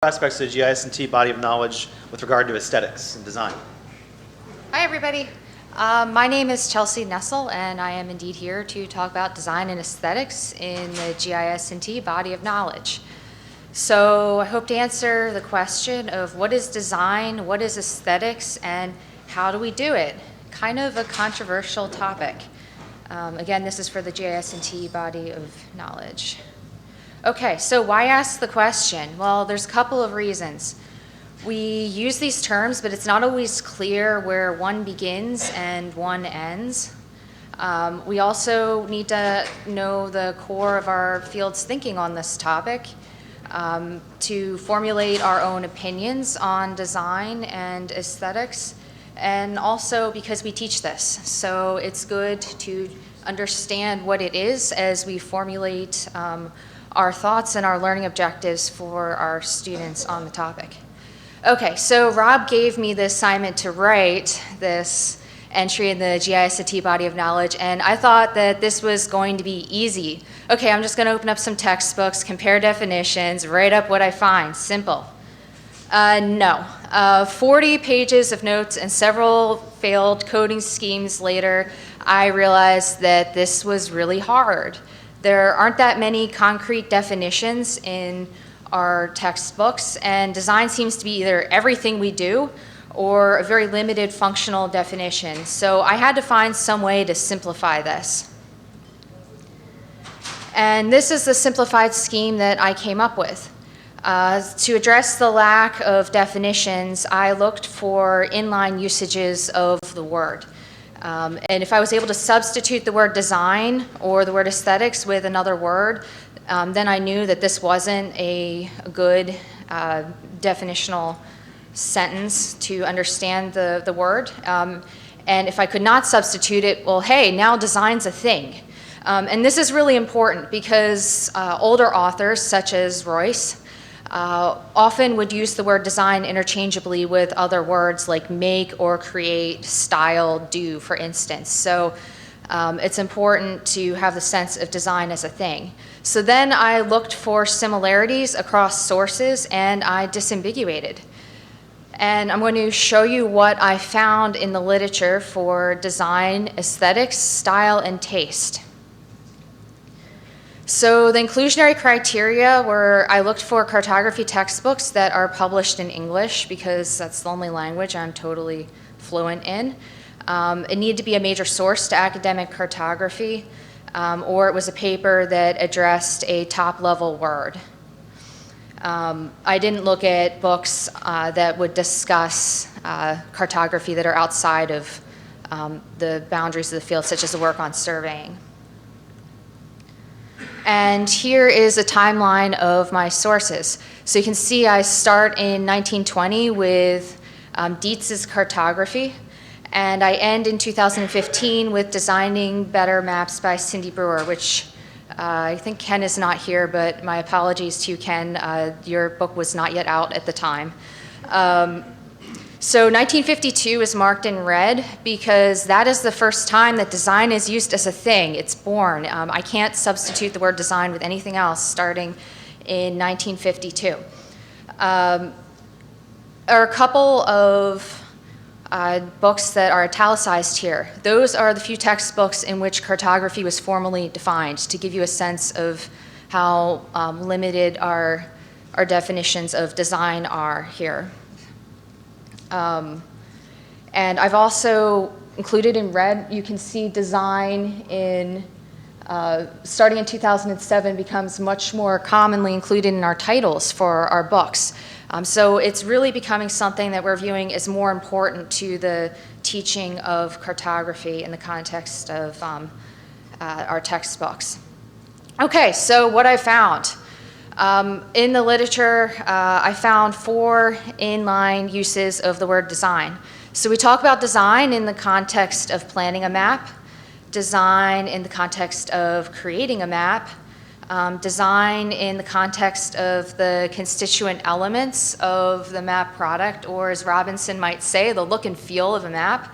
Aspects of the GIS&T body of knowledge with regard to aesthetics and design. Hi everybody, my name is Chelsea Nestel and I am indeed here to talk about design and aesthetics in the GIS&T body of knowledge. So I hope to answer the question of what is design, what is aesthetics, and how do we do it? Kind of a controversial topic. Again, this is for the GIS&T body of knowledge. Okay, so why ask the question? Well, there's a couple of reasons. We use these terms, but it's not always clear where one begins and one ends. We also need to know the core of our field's thinking on this topic to formulate our own opinions on design and aesthetics, and also because we teach this. So it's good to understand what it is as we formulate our thoughts and our learning objectives for our students on the topic. Okay, so Rob gave me the assignment to write this entry in the GIS&T body of knowledge, and I thought that this was going to be easy. Okay, I'm just going to open up some textbooks, compare definitions, write up what I find. Simple. No. 40 pages of notes and several failed coding schemes later, I realized that this was really hard. There aren't that many concrete definitions in our textbooks, and design seems to be either everything we do or a very limited functional definition. So I had to find some way to simplify this. And this is the simplified scheme that I came up with. To address the lack of definitions, I looked for inline usages of the word. And if I was able to substitute the word design or the word aesthetics with another word, then I knew that this wasn't a good definitional sentence to understand the word. And if I could not substitute it, well, hey, now design's a thing. And this is really important because older authors, such as Royce, often would use the word design interchangeably with other words like make or create, style, do, for instance. So it's important to have the sense of design as a thing. So then I looked for similarities across sources and I disambiguated. And I'm going to show you what I found in the literature for design, aesthetics, style, and taste. So the inclusionary criteria were I looked for cartography textbooks that are published in English because that's the only language I'm totally fluent in. It needed to be a major source to academic cartography, or it was a paper that addressed a top-level word. I didn't look at books that would discuss cartography that are outside of the boundaries of the field, such as the work on surveying. And here is a timeline of my sources. So you can see I start in 1920 with Dietz's cartography, and I end in 2015 with Designing Better Maps by Cindy Brewer, which I think Ken is not here, but my apologies to you, Ken. Your book was not yet out at the time. So 1952 is marked in red because that is the first time that design is used as a thing. It's born. I can't substitute the word design with anything else starting in 1952. There are a couple of books that are italicized here. Those are the few textbooks in which cartography was formally defined to give you a sense of how limited our definitions of design are here. And I've also included in red, you can see design in, starting in 2007 becomes much more commonly included in our titles for our books. So it's really becoming something that we're viewing as more important to the teaching of cartography in the context of our textbooks. Okay, so what I found. In the literature, I found 4 inline uses of the word design. So we talk about design in the context of planning a map, design in the context of creating a map, design in the context of the constituent elements of the map product, or as Robinson might say, the look and feel of a map,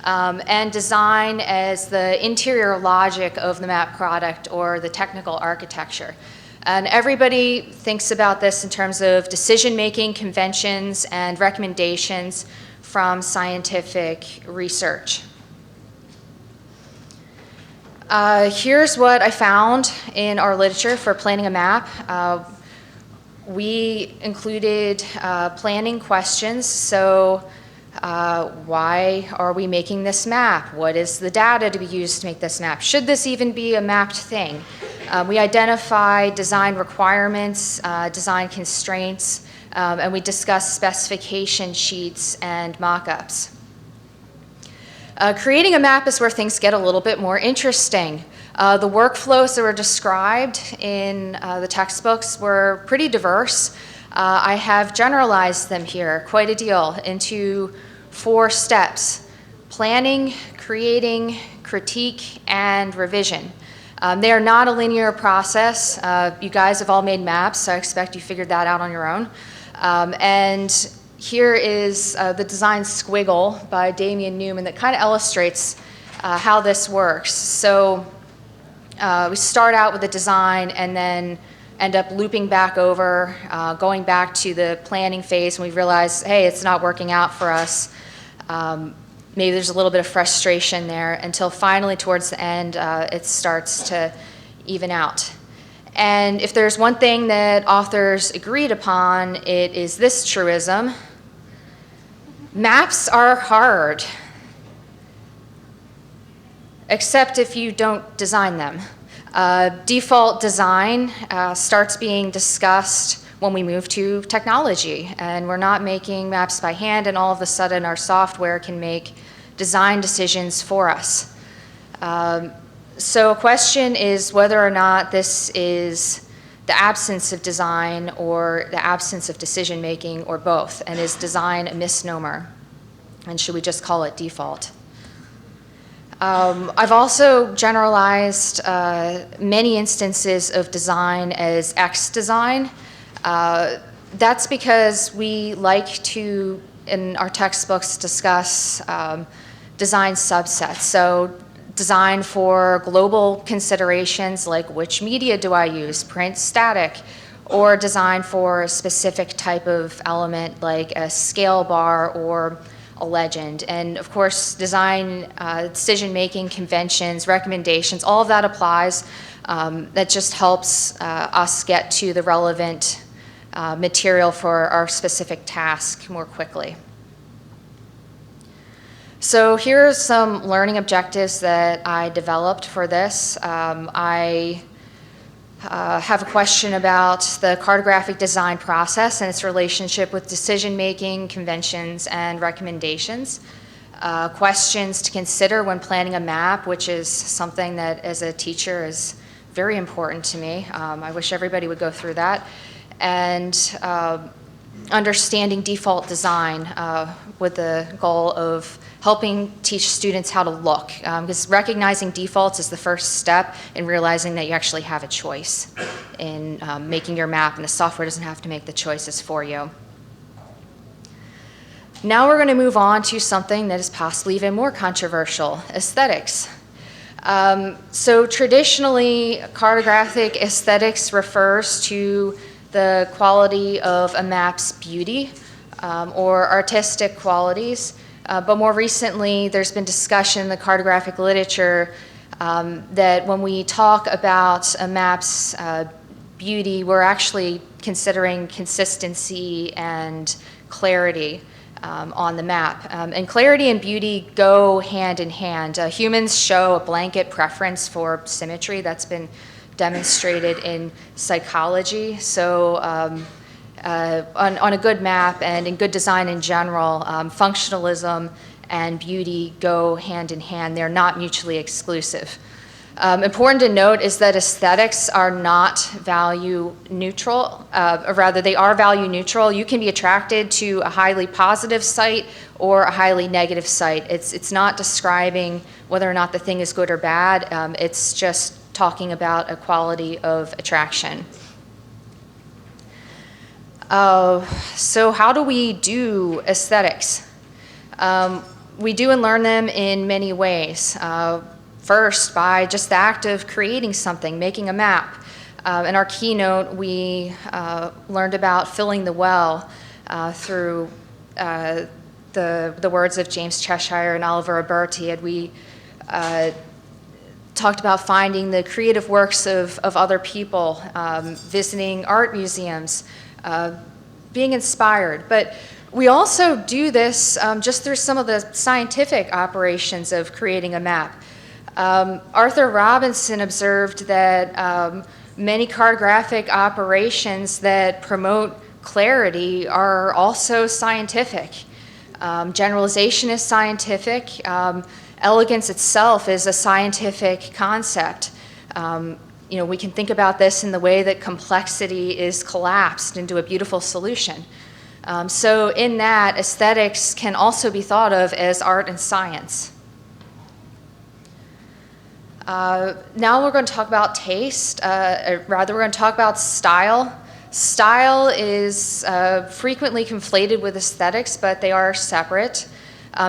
and design as the interior logic of the map product or the technical architecture. And everybody thinks about this in terms of decision-making conventions and recommendations from scientific research. Here's what I found in our literature for planning a map. We included planning questions. So why are we making this map? What is the data to be used to make this map? Should this even be a mapped thing? We identify design requirements, design constraints, and we discuss specification sheets and mock-ups. Creating a map is where things get a little bit more interesting. The workflows that were described in the textbooks were pretty diverse. I have generalized them here quite a deal into 4 steps: planning, creating, critique, and revision. They are not a linear process. You guys have all made maps, so I expect you figured that out on your own. And here is the design squiggle by Damian Newman that kind of illustrates how this works. So we start out with a design and then end up looping back over, going back to the planning phase, and we realize, hey, it's not working out for us. Maybe there's a little bit of frustration there until finally towards the end it starts to even out. And if there's one thing that authors agreed upon, it is this truism: maps are hard, except if you don't design them. Default design starts being discussed when we move to technology, and we're not making maps by hand, and all of a sudden our software can make design decisions for us. So a question is whether or not this is the absence of design or the absence of decision making, or both, and is design a misnomer, and should we just call it default? I've also generalized many instances of design as X design. That's because we like to, in our textbooks, discuss design subsets. So design for global considerations like which media do I use, print, static, or design for a specific type of element like a scale bar or a legend. And of course, design, decision-making, conventions, recommendations, all of that applies. That just helps us get to the relevant material for our specific task more quickly. So here are some learning objectives that I developed for this. I have a question about the cartographic design process and its relationship with decision-making, conventions, and recommendations. Questions to consider when planning a map, which is something that as a teacher is very important to me. I wish everybody would go through that. And understanding default design with the goal of helping teach students how to look, because recognizing defaults is the first step in realizing that you actually have a choice in making your map, and the software doesn't have to make the choices for you. Now we're going to move on to something that is possibly even more controversial: aesthetics. So traditionally, cartographic aesthetics refers to the quality of a map's beauty or artistic qualities. But more recently, there's been discussion in the cartographic literature that when we talk about a map's beauty, we're actually considering consistency and clarity on the map. And clarity and beauty go hand in hand. Humans show a blanket preference for symmetry. That's been demonstrated in psychology. So on a good map and in good design in general, functionalism and beauty go hand in hand. They're not mutually exclusive. Important to note is that aesthetics are not value neutral, or rather they are value neutral. You can be attracted to a highly positive site or a highly negative site. It's not describing whether or not the thing is good or bad. It's just talking about a quality of attraction. So how do we do aesthetics? We do and learn them in many ways. First, by just the act of creating something, making a map. In our keynote, we learned about filling the well through the words of James Cheshire and Oliver Alberti, and we talked about finding the creative works of other people, visiting art museums, being inspired. But we also do this just through some of the scientific operations of creating a map. Arthur Robinson observed that many cartographic operations that promote clarity are also scientific. Generalization is scientific. Elegance itself is a scientific concept. We can think about this in the way that complexity is collapsed into a beautiful solution. So in that, aesthetics can also be thought of as art and science. Now we're going to talk about taste, or rather we're going to talk about style. Style is frequently conflated with aesthetics, but they are separate.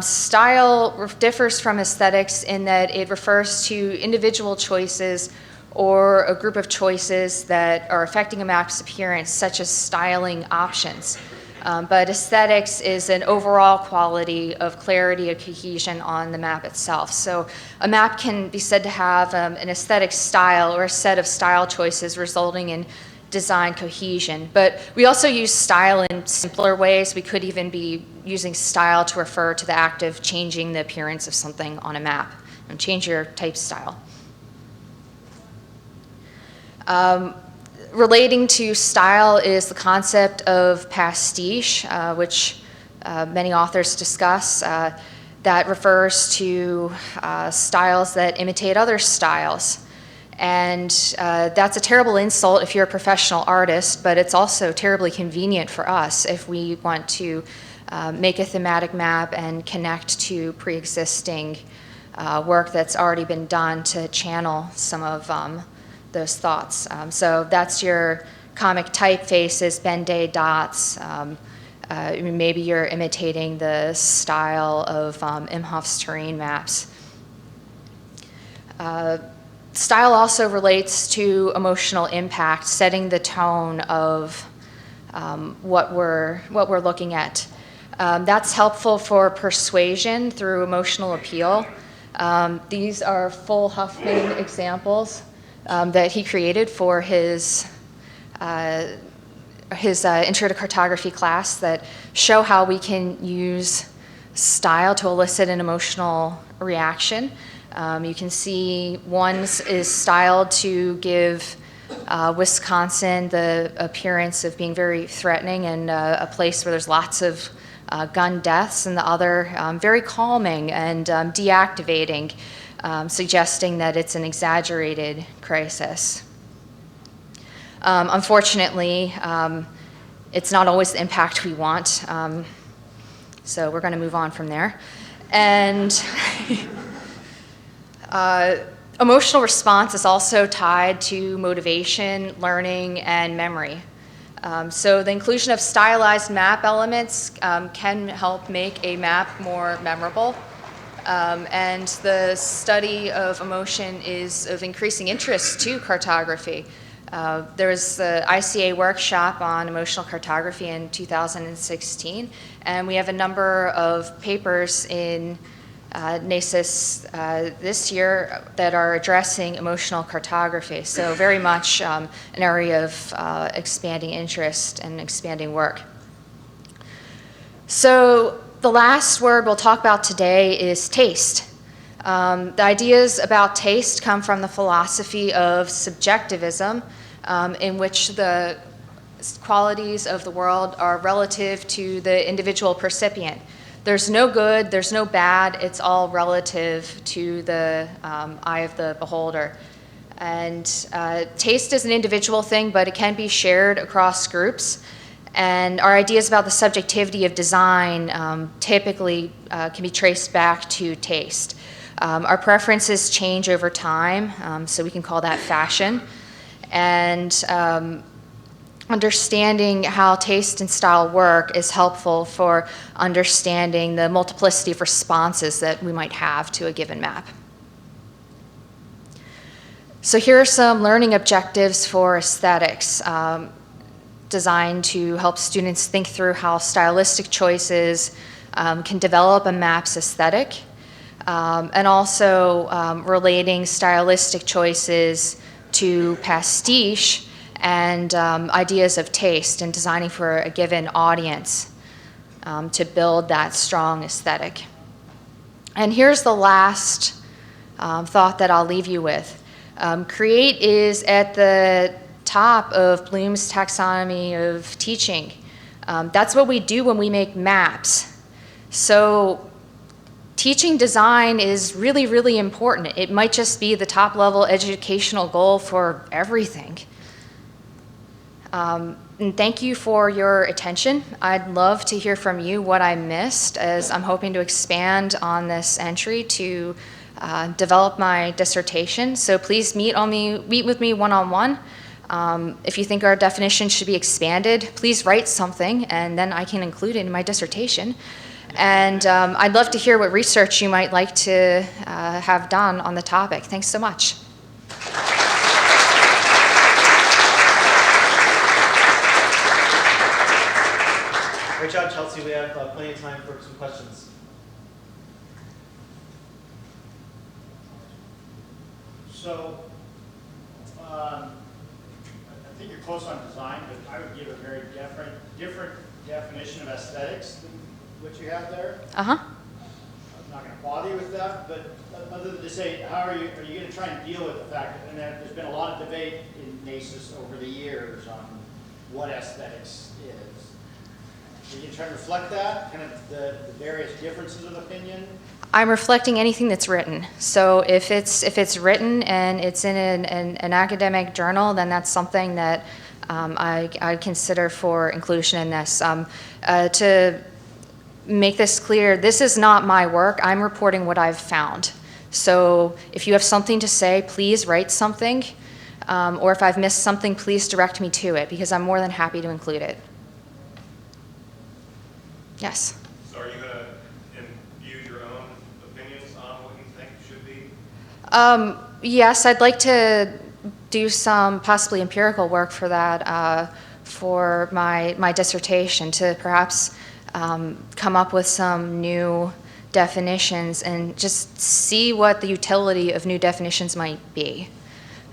Style differs from aesthetics in that it refers to individual choices or a group of choices that are affecting a map's appearance, such as styling options. But aesthetics is an overall quality of clarity and cohesion on the map itself. So a map can be said to have an aesthetic style or a set of style choices resulting in design cohesion. But we also use style in simpler ways. We could even be using style to refer to the act of changing the appearance of something on a map. And change your type style. Relating to style is the concept of pastiche, which many authors discuss. That refers to styles that imitate other styles. And that's a terrible insult if you're a professional artist, but it's also terribly convenient for us if we want to make a thematic map and connect to pre-existing work that's already been done to channel some of those thoughts. So that's your comic typefaces, Ben-Day dots. Maybe you're imitating the style of Imhoff's terrain maps. Style also relates to emotional impact, setting the tone of what we're looking at. That's helpful for persuasion through emotional appeal. These are full Huffman examples that he created for his Intro to Cartography class that show how we can use style to elicit an emotional reaction. You can see one is styled to give Wisconsin the appearance of being very threatening and a place where there's lots of gun deaths, and the other very calming and deactivating, suggesting that it's an exaggerated crisis. Unfortunately, it's not always the impact we want, so we're going to move on from there. And emotional response is also tied to motivation, learning, and memory. So the inclusion of stylized map elements can help make a map more memorable. And the study of emotion is of increasing interest to cartography. There was the ICA workshop on emotional cartography in 2016, and we have a number of papers in NACIS this year that are addressing emotional cartography. So very much an area of expanding interest and expanding work. So the last word we'll talk about today is taste. The ideas about taste come from the philosophy of subjectivism, in which the qualities of the world are relative to the individual percipient. There's no good, there's no bad, it's all relative to the eye of the beholder. And taste is an individual thing, but it can be shared across groups. And our ideas about the subjectivity of design typically can be traced back to taste. Our preferences change over time, so we can call that fashion. And understanding how taste and style work is helpful for understanding the multiplicity of responses that we might have to a given map. So here are some learning objectives for aesthetics, designed to help students think through how stylistic choices can develop a map's aesthetic, and also relating stylistic choices to pastiche and ideas of taste and designing for a given audience to build that strong aesthetic. And here's the last thought that I'll leave you with. Create is at the top of Bloom's taxonomy of teaching. That's what we do when we make maps. So teaching design is really, really important. It might just be the top level educational goal for everything. And thank you for your attention. I'd love to hear from you what I missed, as I'm hoping to expand on this entry to develop my dissertation. So please meet with me one-on-one. If you think our definition should be expanded, please write something, and then I can include it in my dissertation. And I'd love to hear what research you might like to have done on the topic. Thanks so much. Great job, Chelsea. We have plenty of time for some questions. So, I think you're close on design, but I would give a very different definition of aesthetics than what you have there. Uh-huh. I'm not going to bother you with that, but other than to say, are you going to try and deal with the fact that, and there's been a lot of debate in NACIS over the years on what aesthetics is. Are you going to try to reflect that, kind of the various differences of opinion? I'm reflecting anything that's written. So if it's written and it's in an academic journal, then that's something that I consider for inclusion in this. To make this clear, this is not my work. I'm reporting what I've found. So if you have something to say, please write something. Or if I've missed something, please direct me to it, because I'm more than happy to include it. Yes? So are you going to infuse your own opinions on what you think should be? Yes, I'd like to do some possibly empirical work for that, for my dissertation, to perhaps come up with some new definitions and just see what the utility of new definitions might be.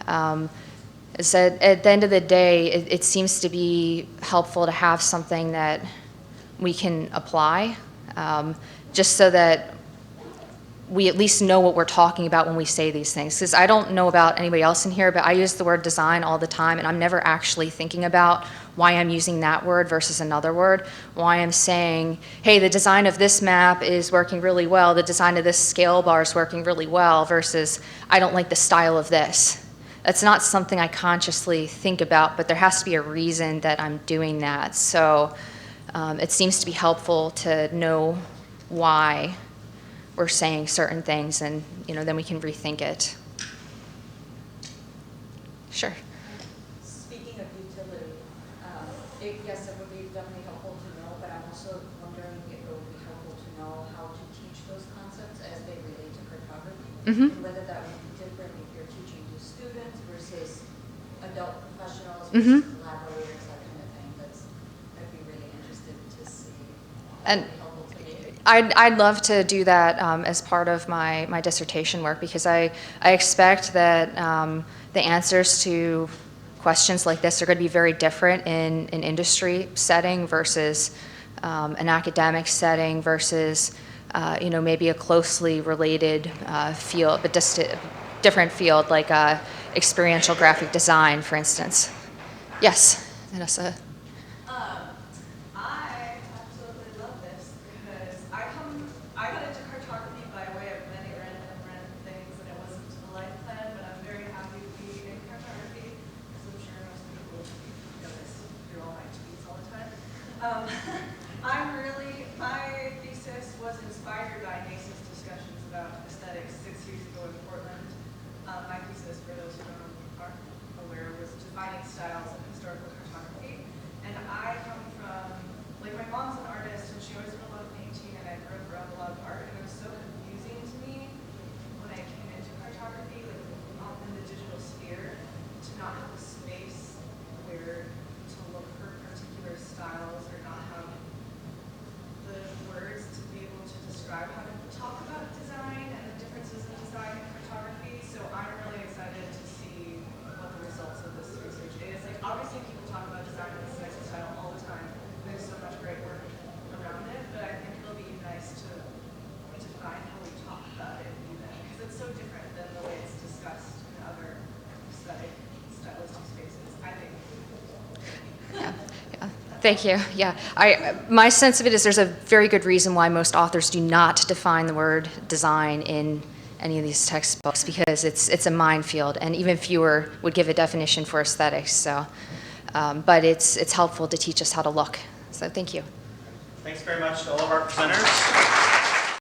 So at the end of the day, it seems to be helpful to have something that we can apply, just so that we at least know what we're talking about when we say these things. Because I don't know about anybody else in here, but I use the word design all the time, and I'm never actually thinking about why I'm using that word versus another word. Why I'm saying, hey, the design of this map is working really well, the design of this scale bar is working really well, versus I don't like the style of this. That's not something I consciously think about, but there has to be a reason that I'm doing that. So it seems to be helpful to know why we're saying certain things, and then we can rethink it. Sure. Speaking of utility, yes, it would be definitely helpful to know, but I'm also wondering if it would be helpful to know how to teach those concepts as they relate to cartography, and whether that would be different if you're teaching to students versus adult professionals versus collaborators, that kind of thing. I'd be really interested to see. And I'd love to do that as part of my dissertation work, because I expect that the answers to questions like this are going to be very different in an industry setting versus an academic setting versus maybe a closely related field, but just a different field, like experiential graphic design, for instance. Yes, Vanessa. I absolutely love this because I got into cartography by way of many random things, and it wasn't to the life plan, but I'm very happy to be in cartography, because I'm sure most people know this through all my tweets all the time. My thesis was inspired by NACIS discussions about aesthetics 6 years ago in Portland. My thesis, for those who aren't aware, was defining styles in historical cartography. And I come from, my mom's an artist, and she always did a lot of painting, and I grew up around a lot of art, and it was so confusing to me when I came into cartography, in the digital sphere. Thank you. Yeah, my sense of it is there's a very good reason why most authors do not define the word design in any of these textbooks, because it's a minefield, and even fewer would give a definition for aesthetics. So, but it's helpful to teach us how to look. So thank you. Thanks very much to all of our presenters.